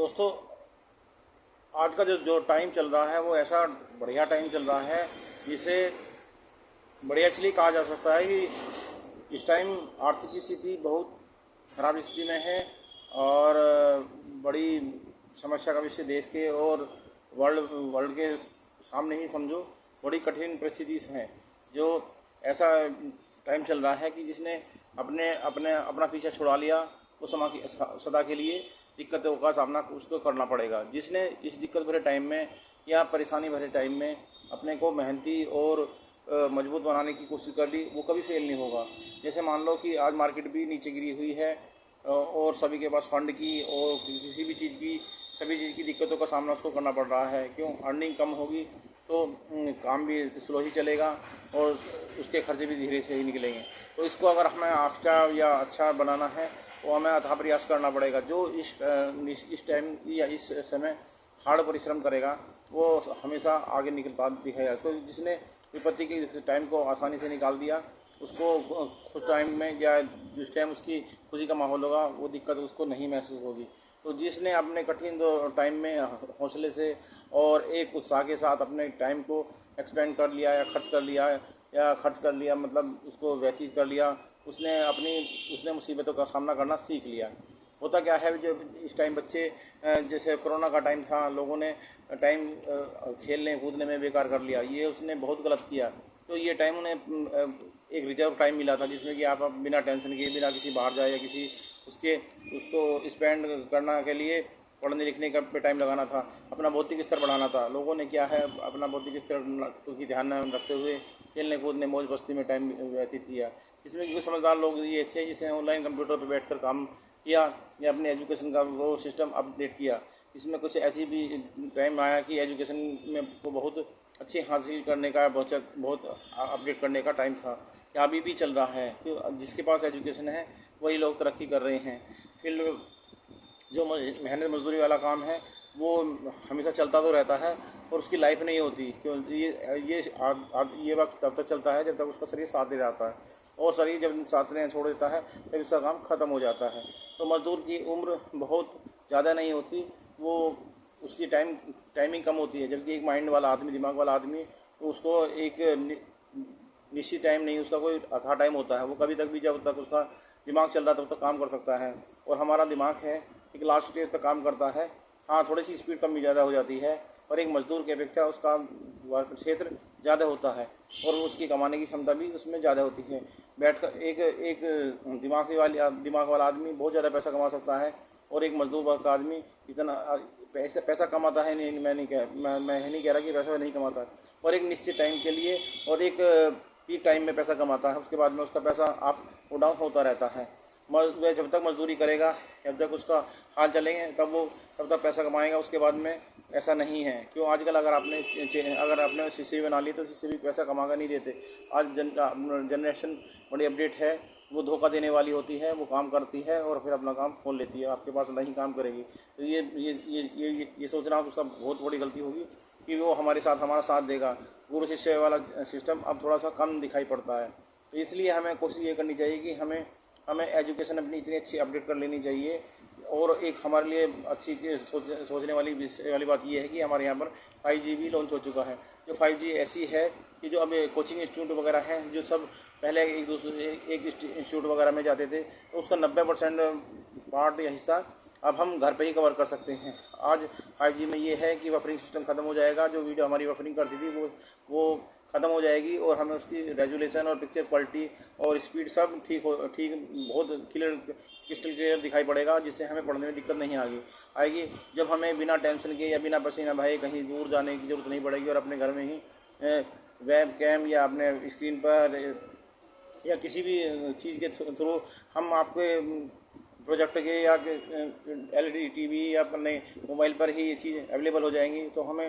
दोस्तों, आज का जो जो टाइम चल रहा है वो ऐसा बढ़िया टाइम चल रहा है जिसे बढ़िया इसलिए कहा जा सकता है कि इस टाइम आर्थिक स्थिति बहुत खराब स्थिति में है और बड़ी समस्या का विषय देश के और वर्ल्ड वर्ल्ड के सामने ही समझो बड़ी कठिन परिस्थिति है। जो ऐसा टाइम चल रहा है कि जिसने अपने अपने अपना पीछा छुड़ा लिया वो सदा के लिए दिक्कतों का सामना उसको करना पड़ेगा। जिसने इस दिक्कत भरे टाइम में या परेशानी भरे टाइम में अपने को मेहनती और मजबूत बनाने की कोशिश कर ली वो कभी फेल नहीं होगा। जैसे मान लो कि आज मार्केट भी नीचे गिरी हुई है और सभी के पास फंड की और किसी भी चीज़ की सभी चीज़ की दिक्कतों का सामना उसको करना पड़ रहा है। क्यों? अर्निंग कम होगी तो काम भी स्लो ही चलेगा और उसके खर्चे भी धीरे से ही निकलेंगे। तो इसको अगर हमें अच्छा या अच्छा बनाना है तो हमें अथाह प्रयास करना पड़ेगा। जो इस टाइम या इस समय हार्ड परिश्रम करेगा वो हमेशा आगे निकलता दिखेगा। तो जिसने विपत्ति के टाइम को आसानी से निकाल दिया उसको कुछ टाइम में या जिस टाइम उसकी खुशी का माहौल होगा वो दिक्कत उसको नहीं महसूस होगी। तो जिसने अपने कठिन टाइम में हौसले से और एक उत्साह के साथ अपने टाइम को एक्सपेंड कर लिया या खर्च कर लिया मतलब उसको व्यतीत कर लिया, उसने मुसीबतों का सामना करना सीख लिया। होता क्या है, जो इस टाइम बच्चे जैसे कोरोना का टाइम था, लोगों ने टाइम खेलने कूदने में बेकार कर लिया, ये उसने बहुत गलत किया। तो ये टाइम उन्हें एक रिजर्व टाइम मिला था जिसमें कि आप बिना टेंशन के बिना किसी बाहर जाए या किसी उसको स्पेंड करना के लिए पढ़ने लिखने का पे टाइम लगाना था, अपना बौद्धिक स्तर बढ़ाना था। लोगों ने क्या है अपना बौद्धिक स्तर की ध्यान में रखते हुए खेलने कूदने मौज मस्ती में टाइम व्यतीत किया। इसमें कुछ समझदार लोग ये थे जिसने ऑनलाइन कंप्यूटर पर बैठकर काम किया या अपने एजुकेशन का वो सिस्टम अपडेट किया। इसमें कुछ ऐसी भी टाइम आया कि एजुकेशन में को बहुत अच्छे हासिल करने का बहुत अपडेट करने का टाइम था। या अभी भी चल रहा है कि जिसके पास एजुकेशन है वही लोग तरक्की कर रहे हैं। फिर जो मेहनत मजदूरी वाला काम है वो हमेशा चलता तो रहता है और उसकी लाइफ नहीं होती। क्यों? ये वक्त तब तक चलता है जब तक उसका शरीर साथ दे जाता है और शरीर जब साथ देना छोड़ देता है तब उसका काम ख़त्म हो जाता है। तो मज़दूर की उम्र बहुत ज़्यादा नहीं होती, वो उसकी टाइमिंग कम होती है। जबकि एक माइंड वाला आदमी, दिमाग वाला आदमी, तो उसको एक निश्चित टाइम नहीं, उसका कोई अथा टाइम होता है। वो कभी तक भी जब तक उसका दिमाग चल रहा है तब तक काम कर सकता है। और हमारा दिमाग है एक लास्ट स्टेज तक काम करता है। हाँ, थोड़ी सी स्पीड कम भी ज़्यादा हो जाती है और एक मजदूर की अपेक्षा उसका वर्क क्षेत्र ज़्यादा होता है और उसकी कमाने की क्षमता भी उसमें ज़्यादा होती है। बैठकर एक दिमाग वाला आदमी बहुत ज़्यादा पैसा कमा सकता है और एक मजदूर वर्ग का आदमी इतना पैसा कमाता है नहीं। मैं नहीं कह रहा कि पैसा नहीं कमाता है, और एक निश्चित टाइम के लिए और एक पीक टाइम में पैसा कमाता है। उसके बाद में उसका पैसा अप और डाउन होता रहता है। वह जब तक मजदूरी करेगा, जब तक उसका हाल चलेंगे तब तक पैसा कमाएगा। उसके बाद में ऐसा नहीं है। क्यों? आजकल अगर आपने शीशे भी बना ली तो शीशे भी पैसा कमा कर नहीं देते। आज जनरेशन बड़ी अपडेट है, वो धोखा देने वाली होती है, वो काम करती है और फिर अपना काम खोल लेती है, आपके पास नहीं काम करेगी। तो ये सोचना उसका बहुत बड़ी गलती होगी कि वो हमारा साथ देगा। गुरु शिष्य वाला सिस्टम अब थोड़ा सा कम दिखाई पड़ता है। तो इसलिए हमें कोशिश ये करनी चाहिए कि हमें एजुकेशन अपनी इतनी अच्छी अपडेट कर लेनी चाहिए। और एक हमारे लिए अच्छी सोचने वाली बात ये है कि हमारे यहाँ पर 5G भी लॉन्च हो चुका है। जो 5G ऐसी है कि जो अब कोचिंग इंस्टीट्यूट वगैरह हैं, जो सब पहले एक इंस्टीट्यूट वगैरह में जाते थे, तो उसका 90% पार्ट या हिस्सा अब हम घर पे ही कवर कर सकते हैं। आज 5G में ये है कि बफरिंग सिस्टम ख़त्म हो जाएगा। जो वीडियो हमारी बफरिंग करती थी वो ख़त्म हो जाएगी और हमें उसकी रेजोल्यूशन और पिक्चर क्वालिटी और स्पीड सब ठीक बहुत क्रिस्टल क्लियर दिखाई पड़ेगा, जिससे हमें पढ़ने में दिक्कत नहीं आएगी। जब हमें बिना टेंशन के या बिना पसीना बहाए कहीं दूर जाने की ज़रूरत नहीं पड़ेगी और अपने घर में ही वेब कैम या अपने स्क्रीन पर या किसी भी चीज़ के थ्रू हम आपके प्रोजेक्ट के या LED TV या अपने मोबाइल पर ही ये चीज़ अवेलेबल हो जाएंगी। तो हमें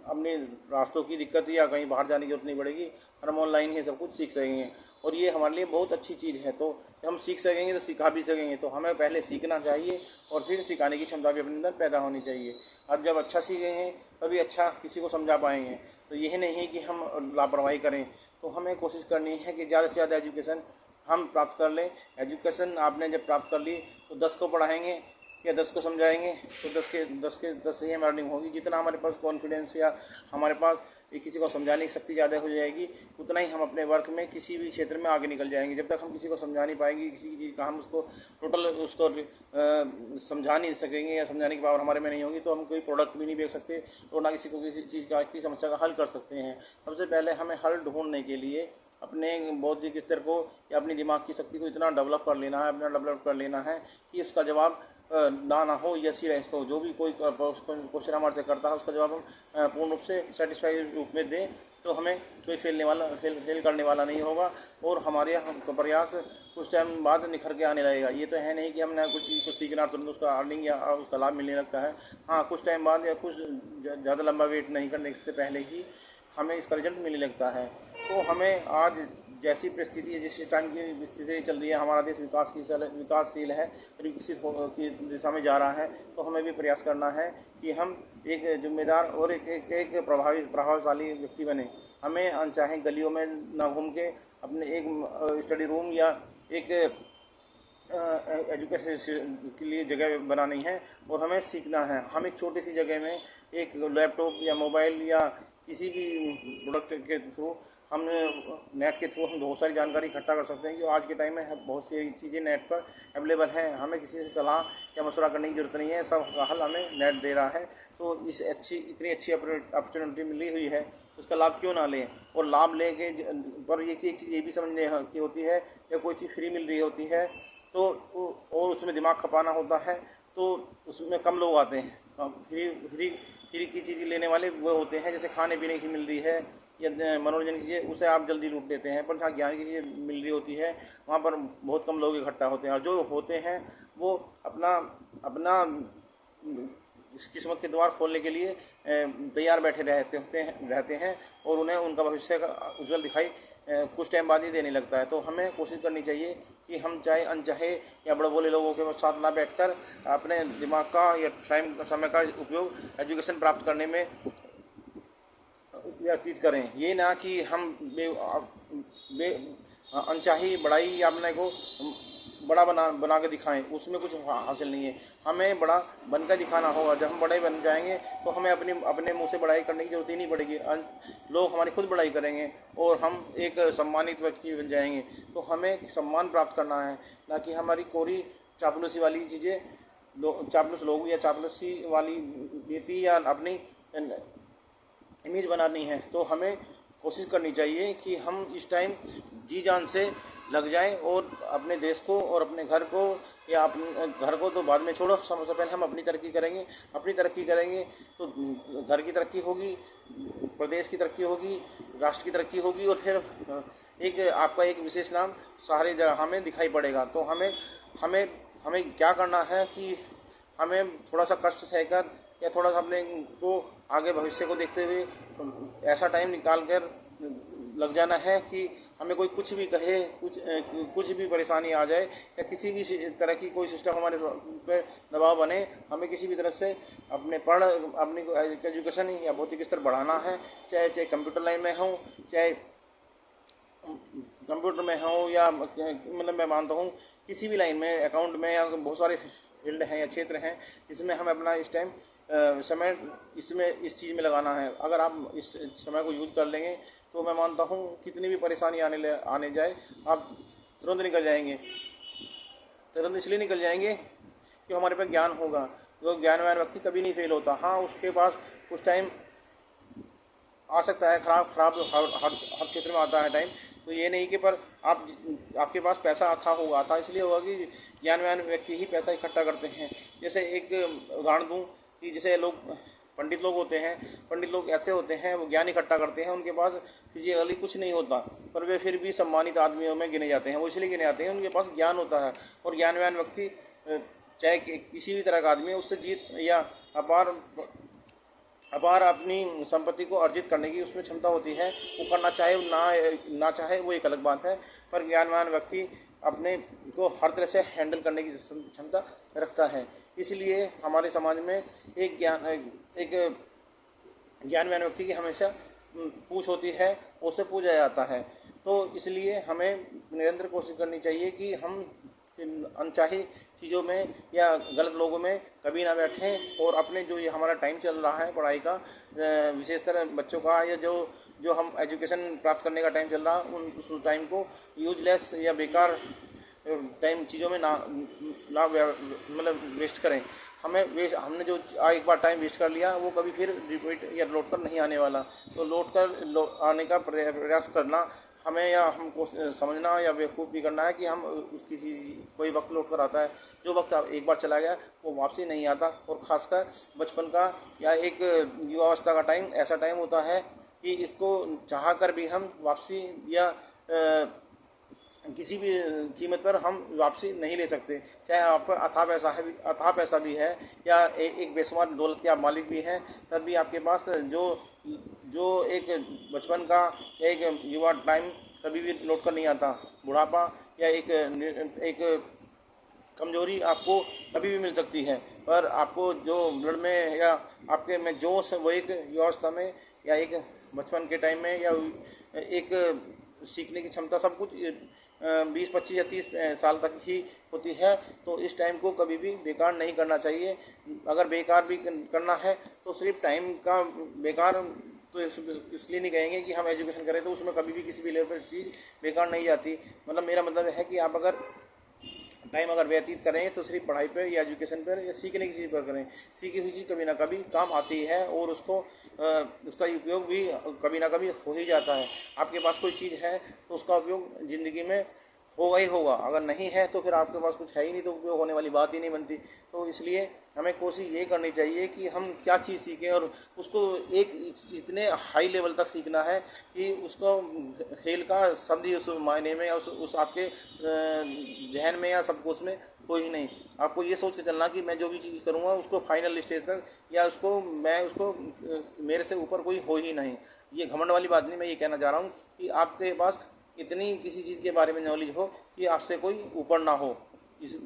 अपने रास्तों की दिक्कत या कहीं बाहर जाने की जरूरत नहीं पड़ेगी और हम ऑनलाइन ही सब कुछ सीख सकेंगे। और ये हमारे लिए बहुत अच्छी चीज़ है। तो जब हम सीख सकेंगे तो सिखा भी सकेंगे। तो हमें पहले सीखना चाहिए और फिर सिखाने की क्षमता भी अपने अंदर पैदा होनी चाहिए। अब जब अच्छा सीखेंगे तभी अच्छा किसी को समझा पाएंगे। तो यही नहीं कि हम लापरवाही करें। तो हमें कोशिश करनी है कि ज़्यादा से ज़्यादा एजुकेशन हम प्राप्त कर लें। एजुकेशन आपने जब प्राप्त कर ली तो 10 को पढ़ाएंगे या 10 को समझाएंगे तो 10 से ही हमारी अर्निंग होगी। जितना हमारे पास कॉन्फिडेंस या हमारे पास किसी को समझाने की शक्ति ज़्यादा हो जाएगी, उतना ही हम अपने वर्क में किसी भी क्षेत्र में आगे निकल जाएंगे। जब तक हम किसी को समझा नहीं पाएंगे, किसी चीज़ का हम उसको टोटल उसको समझा नहीं सकेंगे या समझाने की पावर हमारे में नहीं होगी, तो हम कोई प्रोडक्ट भी नहीं बेच सकते और ना किसी को किसी चीज़ की समस्या का हल कर सकते हैं। सबसे पहले हमें हल ढूंढने के लिए अपने बौद्धिक स्तर को या अपनी दिमाग की शक्ति को इतना डेवलप कर लेना है, अपना डेवलप कर लेना है कि उसका जवाब ना हो, यस ही रहस हो। जो भी कोई क्वेश्चन हमारे से करता है उसका जवाब हम पूर्ण रूप से सेटिस्फाइड रूप में दें, तो हमें कोई फेल करने वाला नहीं होगा और हमारे प्रयास कुछ टाइम बाद निखर के आने लगेगा। ये तो है नहीं कि हमने कुछ चीज़ को सीखना तुरंत उसका अर्निंग या उसका लाभ मिलने लगता है। हाँ, कुछ टाइम बाद या कुछ ज़्यादा लंबा वेट नहीं करने से पहले ही हमें इसका रिजल्ट मिलने लगता है। तो हमें आज जैसी परिस्थिति है, जिस टाइम की स्थिति चल रही है, हमारा देश विकासशील है, विकसित की दिशा में जा रहा है, तो हमें भी प्रयास करना है कि हम एक जिम्मेदार और एक प्रभावशाली व्यक्ति बने। हमें अनचाहे गलियों में ना घूम के अपने एक स्टडी रूम या एक एजुकेशन के लिए जगह बनानी है और हमें सीखना है। हम एक छोटी सी जगह में एक लैपटॉप या मोबाइल या किसी भी प्रोडक्ट के थ्रू हम नेट के थ्रू हम बहुत सारी जानकारी इकट्ठा कर सकते हैं कि आज के टाइम में बहुत सी चीज़ें नेट पर अवेलेबल हैं। हमें किसी से सलाह या मशवरा करने की ज़रूरत नहीं है, सब का हल हमें नेट दे रहा है। तो इतनी अच्छी अपॉर्चुनिटी मिली हुई है, उसका लाभ क्यों ना लें। और लाभ लेके पर एक चीज़ ये भी समझने की होती है, या कोई चीज़ फ्री मिल रही होती है तो और उसमें दिमाग खपाना होता है, तो उसमें कम लोग आते हैं। फ्री की चीज़ लेने वाले वो होते हैं, जैसे खाने पीने की मिल रही है या मनोरंजन की चीज़ें, उसे आप जल्दी लूट लेते हैं। पर जहाँ ज्ञान की चीज़ें मिल रही होती है वहाँ पर बहुत कम लोग इकट्ठा होते हैं, और जो होते हैं वो अपना किस्मत के द्वार खोलने के लिए तैयार बैठे रहते हैं और उन्हें उनका भविष्य का उज्जवल दिखाई कुछ टाइम बाद ही देने लगता है। तो हमें कोशिश करनी चाहिए कि हम चाहे अनचाहे या बड़े बोले लोगों के साथ ना बैठकर अपने दिमाग का या समय का उपयोग एजुकेशन प्राप्त करने में व्यतीत करें। ये ना कि हम अनचाही बड़ाई अपने को बड़ा बना के दिखाएं, उसमें कुछ हासिल नहीं है। हमें बड़ा बनकर दिखाना होगा। जब हम बड़े बन जाएंगे तो हमें अपने मुंह से बड़ाई करने की जरूरत ही नहीं पड़ेगी। लोग हमारी खुद बड़ाई करेंगे और हम एक सम्मानित व्यक्ति बन जाएंगे। तो हमें सम्मान प्राप्त करना है, ना कि हमारी कोरी चापलूसी वाली चीज़ें, चापलूस लोग या चापलूसी वाली नीति या अपनी इमेज बनानी है। तो हमें कोशिश करनी चाहिए कि हम इस टाइम जी जान से लग जाएं और अपने देश को और अपने घर को, या अपने घर को तो बाद में छोड़ो, सबसे पहले हम अपनी तरक्की करेंगे। अपनी तरक्की करेंगे तो घर की तरक्की होगी, प्रदेश की तरक्की होगी, राष्ट्र की तरक्की होगी, और फिर एक आपका एक विशेष नाम सारी जगह में दिखाई पड़ेगा। तो हमें क्या करना है कि हमें थोड़ा सा कष्ट सहकर या थोड़ा सा अपने को आगे भविष्य को देखते हुए ऐसा टाइम निकाल कर लग जाना है कि हमें कोई कुछ भी कहे, कुछ भी परेशानी आ जाए या किसी भी तरह की कोई सिस्टम हमारे पे दबाव बने, हमें किसी भी तरफ से अपनी एजुकेशन या भौतिक स्तर बढ़ाना है। चाहे कंप्यूटर लाइन में हो, चाहे कंप्यूटर में हो, या मतलब मैं मानता हूँ किसी भी लाइन में, अकाउंट में, या बहुत सारे फील्ड हैं या क्षेत्र हैं जिसमें हम अपना इस टाइम समय इस चीज़ में लगाना है। अगर आप इस समय को यूज़ कर लेंगे तो मैं मानता हूँ कितनी भी परेशानी आने जाए आप तुरंत निकल जाएंगे। तुरंत इसलिए निकल जाएंगे कि हमारे पास ज्ञान होगा। जो ज्ञानवान व्यक्ति कभी नहीं फेल होता। हाँ, उसके पास कुछ टाइम आ सकता है, खराब हर क्षेत्र में आता है टाइम। तो ये नहीं कि पर आपके पास पैसा आता इसलिए होगा कि ज्ञानवान व्यक्ति ही पैसा इकट्ठा करते हैं। जैसे एक उदाहरण दूँ कि जैसे पंडित लोग होते हैं, पंडित लोग ऐसे होते हैं, वो ज्ञान इकट्ठा करते हैं, उनके पास फिजिकली कुछ नहीं होता पर वे फिर भी सम्मानित आदमियों में गिने जाते हैं। वो इसलिए गिने जाते हैं उनके पास ज्ञान होता है। और ज्ञानवान व्यक्ति चाहे किसी भी तरह का आदमी है, उससे जीत या अपार अपनी संपत्ति को अर्जित करने की उसमें क्षमता होती है। वो करना चाहे ना चाहे वो एक अलग बात है, पर ज्ञानवान व्यक्ति अपने को हर तरह से हैंडल करने की क्षमता रखता है। इसलिए हमारे समाज में एक ज्ञानवान व्यक्ति की हमेशा पूछ होती है, उससे पूछा जाता है। तो इसलिए हमें निरंतर कोशिश करनी चाहिए कि हम अनचाही चीज़ों में या गलत लोगों में कभी ना बैठें और अपने जो ये हमारा टाइम चल रहा है पढ़ाई का, विशेषतर बच्चों का, या जो जो हम एजुकेशन प्राप्त करने का टाइम चल रहा है उस टाइम को यूजलेस या बेकार टाइम चीज़ों में ना मतलब वेस्ट करें। हमने जो एक बार टाइम वेस्ट कर लिया वो कभी फिर रिपीट या लौट कर नहीं आने वाला। तो आने का प्रयास करना हमें, या हमको समझना या बेवकूफ़ भी करना है कि हम कोई वक्त लौट कर आता है। जो वक्त एक बार चला गया वो वापसी नहीं आता। और ख़ासकर बचपन का या एक युवावस्था का टाइम ऐसा टाइम होता है कि इसको चाह कर भी हम वापसी या किसी भी कीमत पर हम वापसी नहीं ले सकते। चाहे आप पर अथाह पैसा भी है या एक बेशुमार दौलत के आप मालिक भी हैं, तब भी आपके पास जो एक बचपन का या एक युवा टाइम कभी भी लौट कर नहीं आता। बुढ़ापा या एक कमजोरी आपको कभी भी मिल सकती है, पर आपको जो ब्लड में या आपके में जोश, वो एक युवावस्था में या एक बचपन के टाइम में या एक सीखने की क्षमता, सब कुछ 20, 25 या 30 साल तक ही होती है। तो इस टाइम को कभी भी बेकार नहीं करना चाहिए। अगर बेकार भी करना है तो सिर्फ टाइम का बेकार तो इसलिए नहीं कहेंगे कि हम एजुकेशन करें तो उसमें कभी भी किसी भी लेवल पर चीज़ बेकार नहीं जाती। मतलब मेरा मतलब है कि आप अगर टाइम व्यतीत करें तो सिर्फ पढ़ाई पर या एजुकेशन पर या सीखने की चीज़ पर करें। सीखी हुई चीज़ कभी ना कभी काम आती है और उसका उपयोग भी कभी ना कभी हो ही जाता है। आपके पास कोई चीज़ है तो उसका उपयोग ज़िंदगी में होगा ही होगा, अगर नहीं है तो फिर आपके पास कुछ है ही नहीं, तो उपयोग होने वाली बात ही नहीं बनती। तो इसलिए हमें कोशिश ये करनी चाहिए कि हम क्या चीज़ सीखें और उसको एक इतने हाई लेवल तक सीखना है कि उसको खेल का समझी उस मायने में या उस आपके जहन में या सबकुछ में हो ही नहीं। आपको ये सोच के चलना कि मैं जो भी चीज़ करूँगा उसको फाइनल स्टेज तक या उसको मेरे से ऊपर कोई हो ही नहीं। ये घमंड वाली बात नहीं, मैं ये कहना चाह रहा हूँ कि आपके पास इतनी किसी चीज़ के बारे में नॉलेज हो कि आपसे कोई ऊपर ना हो। इस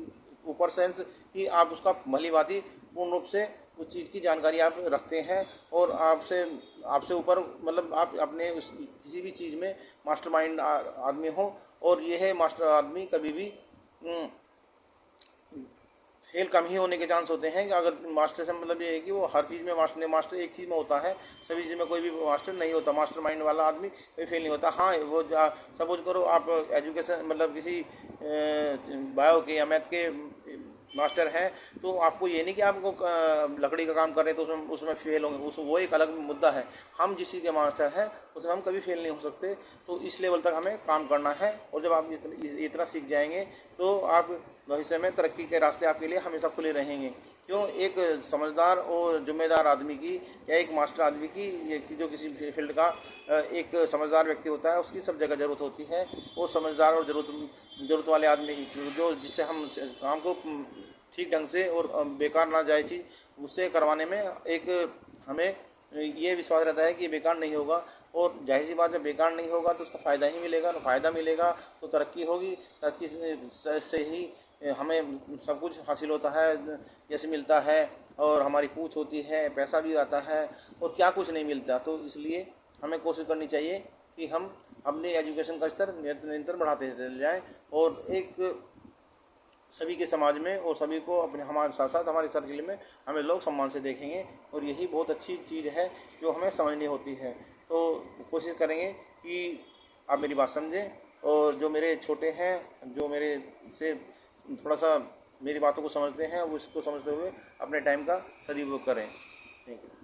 ऊपर सेंस कि आप उसका भलीभांति पूर्ण रूप से उस चीज़ की जानकारी आप रखते हैं और आपसे ऊपर, मतलब आप अपने उस किसी भी चीज़ में मास्टरमाइंड आदमी हो। और यह है मास्टर आदमी कभी भी फेल कम ही होने के चांस होते हैं। कि अगर मास्टर से मतलब ये है कि वो हर चीज़ में मास्टर एक चीज़ में होता है, सभी चीज़ में कोई भी मास्टर नहीं होता। मास्टर माइंड वाला आदमी कोई फेल नहीं होता। हाँ, वो सपोज करो आप एजुकेशन मतलब किसी बायो के या मैथ के मास्टर हैं, तो आपको ये नहीं कि आपको लकड़ी का काम कर रहे तो उसमें फेल होंगे, वो एक अलग मुद्दा है। हम जिस चीज़ के मास्टर हैं उसमें हम कभी फेल नहीं हो सकते। तो इस लेवल तक हमें काम करना है और जब आप इतना सीख जाएंगे तो आप भविष्य में तरक्की के रास्ते आपके लिए हमेशा खुले रहेंगे। क्यों, एक समझदार और जिम्मेदार आदमी की या एक मास्टर आदमी की जो किसी फील्ड का एक समझदार व्यक्ति होता है उसकी सब जगह ज़रूरत होती है। वो समझदार और ज़रूरत वाले आदमी जिससे हम काम को ठीक ढंग से और बेकार ना जाए चीज़ उससे करवाने में एक हमें ये विश्वास रहता है कि बेकार नहीं होगा। और जाहिर सी बात है, बेकार नहीं होगा तो उसका फ़ायदा ही मिलेगा। तो फ़ायदा मिलेगा तो तरक्की होगी, तरक्की से ही हमें सब कुछ हासिल होता है, जैसे मिलता है और हमारी पूछ होती है, पैसा भी आता है और क्या कुछ नहीं मिलता। तो इसलिए हमें कोशिश करनी चाहिए कि हम अपने एजुकेशन का स्तर निरंतर बढ़ाते चले जाएँ और एक सभी के समाज में और सभी को अपने हमारे साथ साथ हमारे सर्किल में हमें लोग सम्मान से देखेंगे। और यही बहुत अच्छी चीज़ है जो हमें समझनी होती है। तो कोशिश करेंगे कि आप मेरी बात समझें और जो मेरे छोटे हैं, जो मेरे से थोड़ा सा मेरी बातों को समझते हैं, वो इसको समझते हुए अपने टाइम का सदुपयोग करें। Thank you.